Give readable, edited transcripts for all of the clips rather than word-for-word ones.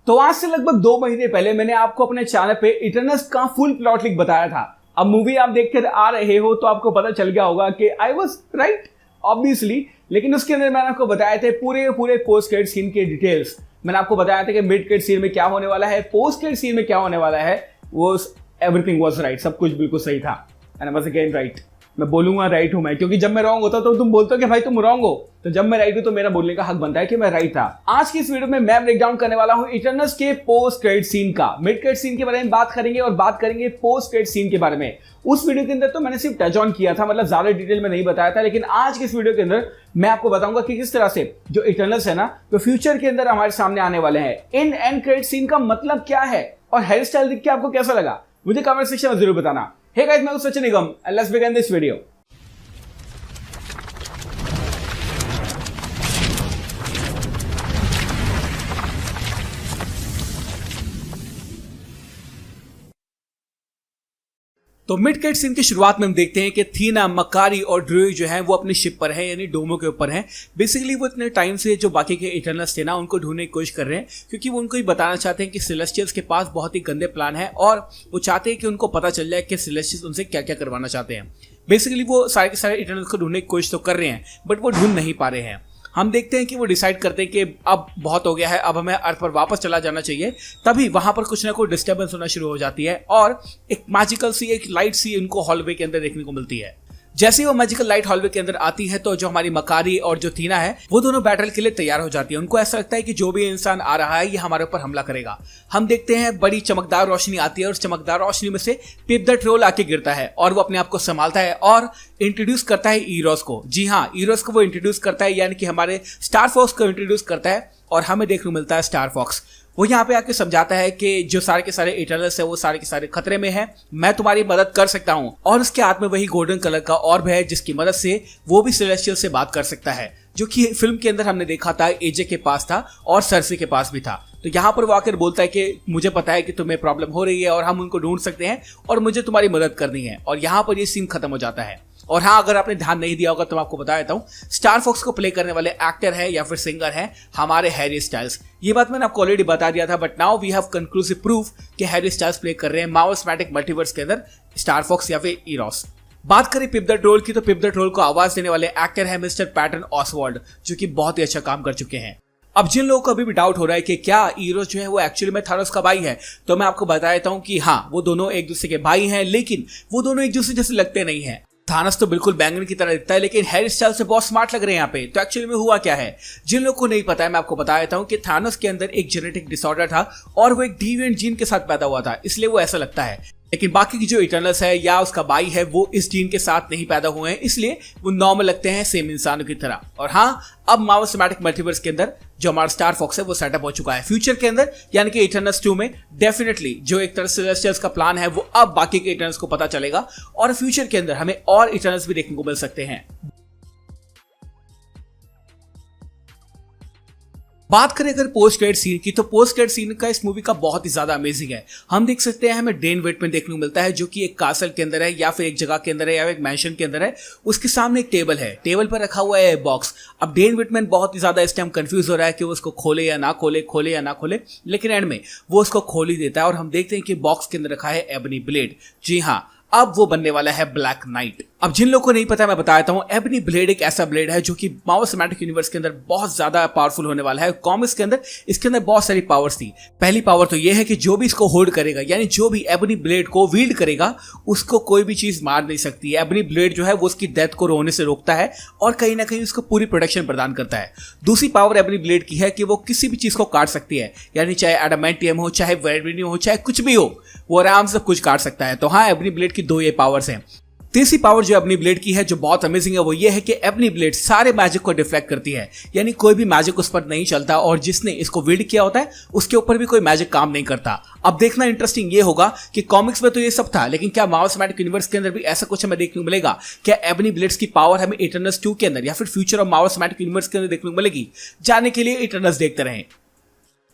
तो आज से लगभग 2 महीने पहले मैंने आपको अपने चैनल पे इटर्नल्स का फुल प्लॉट लिंक बताया था। अब मूवी आप देखकर आ रहे हो तो आपको पता चल गया होगा कि आई वाज राइट ऑब्वियसली। लेकिन उसके अंदर मैंने आपको बताया थे पूरे पोस्ट क्रेडिट सीन के डिटेल्स। मैंने आपको बताया था कि मिड क्रेडिट सीन में क्या होने वाला है, पोस्ट क्रेडिट सीन में क्या होने वाला है। वो एवरीथिंग वाज राइट, सब कुछ बिल्कुल सही था। And I was again right. मैं बोलूंगा राइट हूं मैं, क्योंकि जब मैं रॉन्ग होता तो तुम बोलते हो कि भाई तुम रॉन्ग हो, तो जब मैं राइट हूं तो मेरा बोलने का हक बनता है कि मैं राइट था। आज की इस वीडियो में मैं ब्रेक डाउन करने वाला हूं इटर्नल्स के पोस्ट क्रेडिट सीन का। मिड क्रेडिट सीन के बारे में बात करेंगे और बात करेंगे पोस्ट क्रेडिट सीन के बारे में। उस वीडियो के अंदर तो मैंने सिर्फ टच ऑन किया था, मतलब ज्यादा डिटेल में नहीं बताया था। लेकिन आज की इस वीडियो के अंदर मैं आपको बताऊंगा कि किस तरह से जो इटर्नल्स है ना, तो फ्यूचर के अंदर हमारे सामने आने वाले हैं। इन एंड क्रेडिट सीन का मतलब क्या है और हेयर स्टाइल देख के आपको कैसा लगा, मुझे कमेंट सेक्शन में जरूर बताना। हे गाइस, मैं हूं Sachin Nigam and let's begin this video. तो मिड क्रेडिट सीन की शुरुआत में हम देखते हैं कि थीना, मकारी और ड्रूई जो है वो अपनी शिप पर है, यानी डोमो के ऊपर है। बेसिकली वो इतने टाइम से जो बाकी के इटर्नल्स थे ना, उनको ढूंढने की कोशिश कर रहे हैं, क्योंकि वो उनको ही बताना चाहते हैं कि सेलेस्टियल्स के पास बहुत ही गंदे प्लान है और वो चाहते हैं कि उनको पता चल जाए कि सेलेस्टियल्स उनसे क्या क्या करवाना चाहते हैं। बेसिकली वो सारे के सारे इटर्नल्स को ढूंढने की कोशिश तो कर रहे हैं, बट वो ढूंढ नहीं पा रहे हैं। हम देखते हैं कि वो डिसाइड करते हैं कि अब बहुत हो गया है, अब हमें अर्थ पर वापस चला जाना चाहिए। तभी वहां पर कुछ ना कुछ डिस्टर्बेंस होना शुरू हो जाती है और एक मैजिकल सी, एक लाइट सी उनको हॉलवे के अंदर देखने को मिलती है। जैसे ही वो मैजिकल लाइट हॉलवे के अंदर आती है तो जो हमारी मकारी और जो थीना है वो दोनों बैटल के लिए तैयार हो जाती है। उनको ऐसा लगता है कि जो भी इंसान आ रहा है ये हमारे ऊपर हमला करेगा। हम देखते हैं बड़ी चमकदार रोशनी आती है और उस चमकदार रोशनी में से पिप द ट्रोल आके गिरता है और वो अपने आप को संभालता है और इंट्रोड्यूस करता है ईरोस को। जी हाँ, ईरोस को वो इंट्रोड्यूस करता है, यानी कि हमारे स्टार फॉक्स को इंट्रोड्यूस करता है और हमें देखने को मिलता है स्टार फॉक्स। वो यहाँ पे आके समझाता है कि जो सारे के सारे इटर्नल्स है वो सारे के सारे खतरे में हैं, मैं तुम्हारी मदद कर सकता हूँ। और उसके हाथ में वही गोल्डन कलर का ऑर्ब है जिसकी मदद से वो भी सेलेस्टियल से बात कर सकता है, जो कि फिल्म के अंदर हमने देखा था एजे के पास था और सरसी के पास भी था। तो यहाँ पर वो आकर बोलता है कि मुझे पता है कि तुम्हें प्रॉब्लम हो रही है और हम उनको ढूंढ सकते हैं और मुझे तुम्हारी मदद करनी है। और यहाँ पर ये सीन खत्म हो जाता है। और हाँ, अगर आपने ध्यान नहीं दिया होगा तो मैं आपको बता देता हूँ, स्टार फॉक्स को प्ले करने वाले एक्टर है या फिर सिंगर है हमारे हैरी स्टाइल्स। ये बात मैंने आपको ऑलरेडी बता दिया था, but now we have conclusive proof कि हैरी स्टाइल्स प्ले कर रहे हैं मार्वल सिनेमैटिक मल्टीवर्स के अंदर स्टार फॉक्स या फिर ईरोस। बात करें पिप द ट्रोल की, तो पिप द ट्रोल को आवाज देने वाले एक्टर है मिस्टर पैटर्न ऑसवाल्ड, जो कि बहुत ही अच्छा काम कर चुके हैं। अब जिन लोगों को अभी भी डाउट हो रहा है कि क्या ईरोस जो है वो एक्चुअली में थानोस का भाई है, तो मैं आपको बता देता हूँ कि हाँ, वो दोनों एक दूसरे के भाई हैं, लेकिन वो दोनों एक दूसरे जैसे लगते नहीं हैं। थानस तो बिल्कुल बैंगन की तरह दिखता है, लेकिन हेयर स्टाइल से बहुत स्मार्ट लग रहे हैं यहाँ पे। तो एक्चुअली में हुआ क्या है, जिन लोगों को नहीं पता है मैं आपको बता देता हूँ कि थानस के अंदर एक जेनेटिक डिसऑर्डर था और वो एक डिविएंट जीन के साथ पैदा हुआ था, इसलिए वो ऐसा लगता है। लेकिन बाकी की जो इटर्नल्स है या उसका भाई है वो इस जीन के साथ नहीं पैदा हुए हैं, इसलिए वो नॉर्मल लगते हैं, सेम इंसानों की तरह। और हाँ, अब मार्वल सिनेमैटिक मल्टीवर्स के अंदर जो हमारा स्टार फॉक्स है वो सेटअप हो चुका है फ्यूचर के अंदर, यानी कि इटर्नल्स 2 में डेफिनेटली जो एक तरह से सेलेस्टियल्स का प्लान है वो अब बाकी के इटर्नल्स को पता चलेगा और फ्यूचर के अंदर हमें और इटर्नल्स भी देखने को मिल सकते हैं। बात करें अगर पोस्ट क्रेडिट सीन की, तो पोस्ट क्रेडिट सीन का इस मूवी का बहुत ही ज्यादा अमेजिंग है। हम देख सकते हैं हमें डेन वेटमैन देखने को मिलता है, जो कि एक कासल के अंदर है या फिर एक जगह के अंदर है या एक मैंशन के अंदर है। उसके सामने एक टेबल है, टेबल पर रखा हुआ है बॉक्स। अब डेन वेटमैन बहुत ही ज्यादा इस टाइम कंफ्यूज हो रहा है कि वो उसको खोले या ना खोले, खोले या ना खोले, लेकिन एंड में वो उसको खोल ही देता है और हम देखते हैं कि बॉक्स के अंदर रखा है एबनी ब्लेड। जी हाँ, अब वो बनने वाला है ब्लैक नाइट। अब जिन लोगों को नहीं पता मैं बता देता हूँ, एबनी ब्लेड एक ऐसा ब्लेड है जो कि मार्वल सिनेमैटिक यूनिवर्स के अंदर बहुत ज्यादा पावरफुल होने वाला है। कॉमिक्स के अंदर इसके अंदर बहुत सारी पावर्स थी। पहली पावर तो ये है कि जो भी इसको होल्ड करेगा, यानी जो भी एबनी ब्लेड को वील्ड करेगा, उसको कोई भी चीज मार नहीं सकती। एबनी ब्लेड जो है वो उसकी डेथ को रोने से रोकता है और कहीं ना कहीं उसको पूरी प्रोटेक्शन प्रदान करता है। दूसरी पावर एबनी ब्लेड की है कि वो किसी भी चीज को काट सकती है, यानी चाहे एडामेंटियम हो, चाहे वाइब्रेनियम हो, चाहे कुछ भी हो, वो आराम से कुछ काट सकता है। तो हाँ, एबनी ब्लेड की 2 ये पावर्स हैं। तीसरी पावर जो एबनी ब्लेड की है जो बहुत अमेजिंग है वो ये है कि एबनी ब्लेड सारे मैजिक को डिफ्लेक्ट करती है, यानी कोई भी मैजिक उस पर नहीं चलता और जिसने इसको विल्ड किया होता है उसके ऊपर भी कोई मैजिक काम नहीं करता। अब देखना इंटरेस्टिंग ये होगा कि कॉमिक्स में तो ये सब था, लेकिन क्या मार्वल सिनेमैटिक यूनिवर्स के अंदर भी ऐसा कुछ हमें देखने को मिलेगा? क्या एबनी ब्लेड्स की पावर हमें इटर्नल्स 2 के अंदर या फिर future of Marvel cinematic universe के अंदर देखने को मिलेगी? जानने के लिए इटर्नल्स देखते रहें।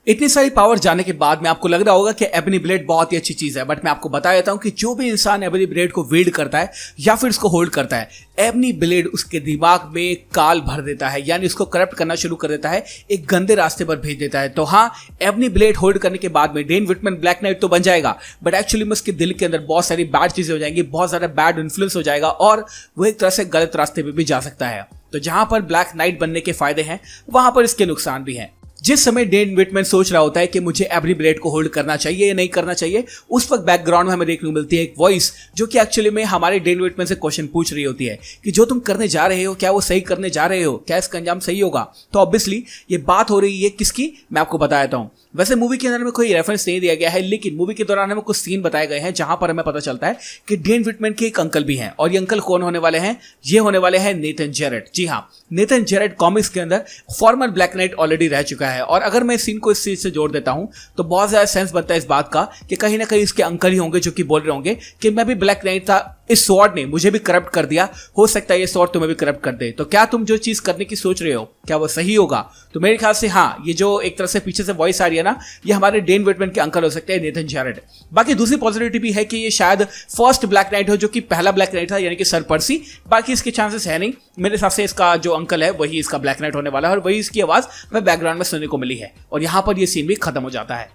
इतनी सारी पावर जाने के बाद में आपको लग रहा होगा कि एबनी ब्लेड बहुत ही अच्छी चीज है, बट मैं आपको बता देता हूं कि जो भी इंसान एबनी ब्लेड को वील्ड करता है या फिर उसको होल्ड करता है, एबनी ब्लेड उसके दिमाग में काल भर देता है, यानी उसको करप्ट करना शुरू कर देता है, एक गंदे रास्ते पर भेज देता है। तो हाँ, एबनी ब्लेड होल्ड करने के बाद में डेन विटमैन ब्लैक नाइट तो बन जाएगा, बट एक्चुअली में उसके दिल के अंदर बहुत सारी बैड चीजें हो जाएंगी, बहुत ज्यादा बैड इन्फ्लुएंस हो जाएगा और वो एक तरह से गलत रास्ते पर भी जा सकता है। तो जहां पर ब्लैक नाइट बनने के फायदे हैं, वहां पर इसके नुकसान भी हैं। जिस समय डेन विटमैन सोच रहा होता है कि मुझे एबनी ब्लेड को होल्ड करना चाहिए या नहीं करना चाहिए, उस वक्त बैकग्राउंड में हमें देखने को मिलती है एक वॉइस जो कि एक्चुअली में हमारे डेन विटमैन से क्वेश्चन पूछ रही होती है कि जो तुम करने जा रहे हो क्या वो सही करने जा रहे हो, क्या इसका अंजाम सही होगा। तो ऑब्वियसली ये बात हो रही है किसकी, मैं आपको बता देता हूं। वैसे मूवी के अंदर में कोई रेफरेंस नहीं दिया गया है, लेकिन मूवी के दौरान हमें कुछ सीन बताए गए हैं जहां पर हमें पता चलता है कि डेन विटमैन के एक अंकल भी हैं, और ये अंकल कौन होने वाले हैं, ये होने वाले हैं नेथन जेरेट। जी हाँ, नेथन जेरेट कॉमिक्स के अंदर फॉर्मर ब्लैक नाइट ऑलरेडी रह चुका है, और अगर मैं सीन को इस चीज से जोड़ देता हूं तो बहुत ज्यादा सेंस बनता है इस बात का कि कहीं ना कहीं इसके अंकल ही होंगे जो कि बोल रहे होंगे कि मैं भी ब्लैक नाइट था, इस स्वॉर्ड ने मुझे भी करप्ट कर दिया, हो सकता है ये स्वॉर्ड तुम्हें भी करप्ट कर दे, तो क्या तुम जो चीज करने की सोच रहे हो क्या वो सही होगा। तो मेरे ख्याल से हाँ, ये जो एक तरह से पीछे से वॉइस आ रही है ना, ये हमारे डेन विटमैन के अंकल हो सकते हैं, नेथन जेरेट। बाकी दूसरी पॉजिटिविटी भी है कि ये शायद फर्स्ट ब्लैक नाइट हो जो कि पहला ब्लैक नाइट था, यानी कि सर पर्सी। बाकी इसके चांसेस है नहीं, मेरे हिसाब से इसका जो अंकल है वही इसका ब्लैक नाइट होने वाला है, और वही इसकी आवाज हमें बैकग्राउंड में सुनने को मिली है, और यहां पर ये सीन भी खत्म हो जाता है।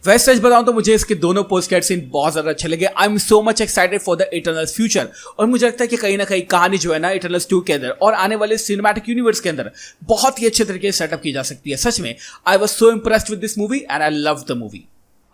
वैसे सच बताऊं तो मुझे इसके दोनों पोस्ट क्रेडिट सीन बहुत ज्यादा अच्छे लगे। I am so much excited for the Eternals future, और मुझे लगता है कि कहीं ना कहीं कहानी जो है ना इटर्नल्स 2 के अंदर और आने वाले सिनेमैटिक यूनिवर्स के अंदर बहुत ही अच्छे तरीके से सेटअप की जा सकती है। सच में I was so impressed with this movie and I love the movie.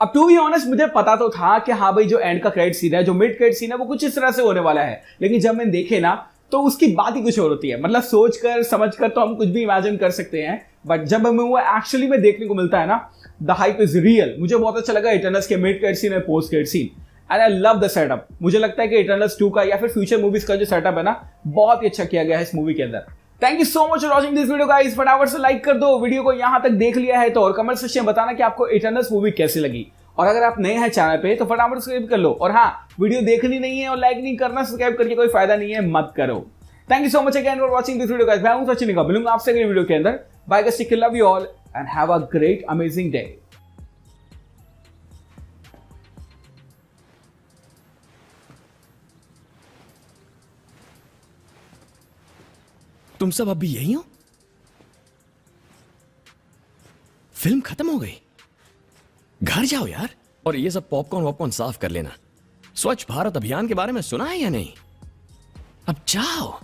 अब टू बी ऑनेस्ट मुझे पता तो था कि हाँ भाई, जो एंड का क्रेडिट सीन है, जो मिड क्रेडिट सीन है, वो कुछ इस तरह से होने वाला है, लेकिन जब मैंने देखे ना तो उसकी बात ही कुछ और होती है। मतलब सोच कर समझ कर तो हम कुछ भी इमेजिन कर सकते हैं, बट जब हमें वो एक्चुअली में देखने को मिलता है ना, द हाइप इज रियल। मुझे बहुत अच्छा लगा इटर्नल्स के मिड क्रेडिट सीन और post credit scene, and I love the setup. मुझे लगता है कि इटर्नल्स 2 का या फिर फ्यूचर मूवीज का जो सेटअप है ना, बहुत ही अच्छा किया गया है इस मूवी के अंदर। Thank you so much for watching this video guys. फटाफट से लाइक कर दो वीडियो को, यहां तक देख लिया है तो, और कमेंट सेक्शन में बताना कि आपको इटर्नल्स मूवी कैसी लगी, और अगर आप नए हैं चैनल पे तो फटाफट सब्सक्राइब कर लो, और हाँ, वीडियो देखनी नहीं है और लाइक नहीं करना, सब्सक्राइब करके कोई फायदा नहीं है, मत करो। Thank you so much again for watching this video guys. मैं हूं सचिन का, मिलूंगा आपसे अगले वीडियो के अंदर। Bye guys, take care, love you all and have a great amazing day. तुम सब अब भी यही हो? फिल्म खत्म हो गई? घर जाओ यार, और ये सब पॉपकॉर्न वॉपकॉर्न साफ कर लेना। स्वच्छ भारत अभियान के बारे में सुना है या नहीं? अब जाओ।